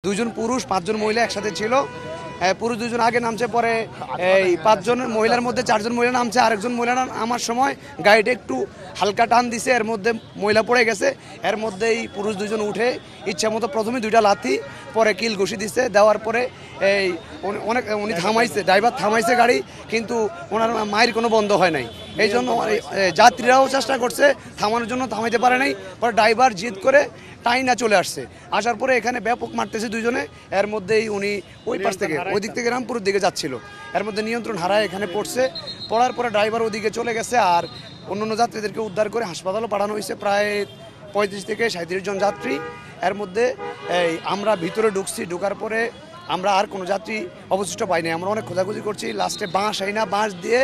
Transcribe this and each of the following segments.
দুইজন পুরুষ পাঁচজন মহিলা একসাথে ছিল। পুরুষ দুজন আগে নামছে, পরে এই পাঁচজন মহিলার মধ্যে চারজন মহিলা নামছে, আরেকজন মহিলা আমার সময় গাড়িটা একটু হালকা টান দিছে, এর মধ্যে মহিলা পড়ে গেছে। এর মধ্যেই পুরুষ দুজন উঠে ইচ্ছা মতো প্রথমে দুইটা লাথি, পরে কিল ঘুষি দিচ্ছে। দেওয়ার পরে এই উনি থামাইছে, ড্রাইভার থামাইছে গাড়ি, কিন্তু ওনার মায়ের কোনো বন্ধ হয় নাই। এই জন্য যাত্রীরাও চেষ্টা করছে থামানোর জন্য, থামাইতে পারে নাই। পরে ড্রাইভার জিদ করে টাইনা চলে আসছে। আসার পরে এখানে ব্যাপক মারতেছে দুইজনে। এর মধ্যেই উনি ওই পাশ থেকে ওই দিক থেকে রামপুরের দিকে যাচ্ছিল, এর মধ্যে নিয়ন্ত্রণ হারায় এখানে পড়ছে। পড়ার পরে ড্রাইভার ওদিকে চলে গেছে, আর অন্যান্য যাত্রীদেরকে উদ্ধার করে হাসপাতালও পাঠানো হয়েছে। প্রায় 35 থেকে 37 জন যাত্রী। এর মধ্যে আমরা ভিতরে ঢুকছি, ঢোকার পরে আমরা আর কোনো যাত্রী অবশিষ্ট পাইনি। আমরা অনেক খোঁজাখুঁজি করছি, লাস্টে বাঁশ বাঁশ দিয়ে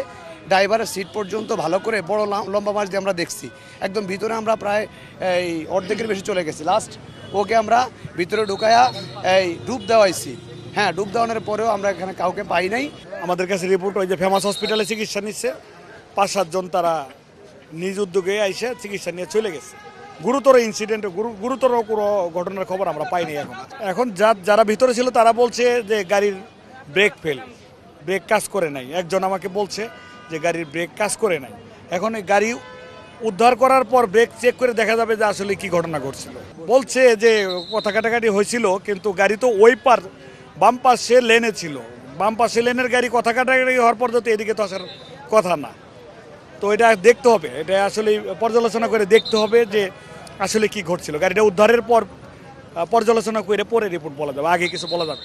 ড্রাইভারের সিট পর্যন্ত ভালো করে বড় লম্বা বাঁশ দিয়ে আমরা দেখছি। একদম ভিতরে আমরা প্রায় অর্ধেকের বেশি চলে গেছি। লাস্ট ওকে আমরা ভিতরে ঢুকায়া ডুব দেওয়াইছি। হ্যাঁ, ডুব দেওয়ানোর পরেও আমরা এখানে কাউকে পাই নাই। আমাদের কাছে রিপোর্ট ওই যে ফেমাস হসপিটালে চিকিৎসা নিচ্ছে, 5-7 জন তারা নিজ উদ্যোগে আইসে চিকিৎসা নিয়ে চলে গেছে। গুরুতর ইনসিডেন্ট, গুরুতর কোনো ঘটনার খবর আমরা পাইনি। এখন যারা ভিতরে ছিল তারা বলছে যে গাড়ির ব্রেক কাজ করে নাই। একজন আমাকে বলছে যে গাড়ির ব্রেক কাজ করে নাই। এখন এই গাড়ি উদ্ধার করার পর ব্রেক চেক করে দেখা যাবে যে আসলে কি ঘটনা ঘটছিল। বলছে যে কথা কাটাকাটি হয়েছিল, কিন্তু গাড়ি তো ওই পার বাম পাশে লেনে ছিল। বাম পাশে লেনের গাড়ি কথা কাটাকাটি হওয়ার পর তো এদিকে তো আসার কথা না। তো এটা দেখতে হবে, এটা আসলে পর্যালোচনা করে দেখতে হবে যে আসলে কি ঘটছিল। গাড়িটা উদ্ধারের পর পর্যালোচনা করে পরে রিপোর্ট বলা যাবে, আগে কিছু বলা যাবে।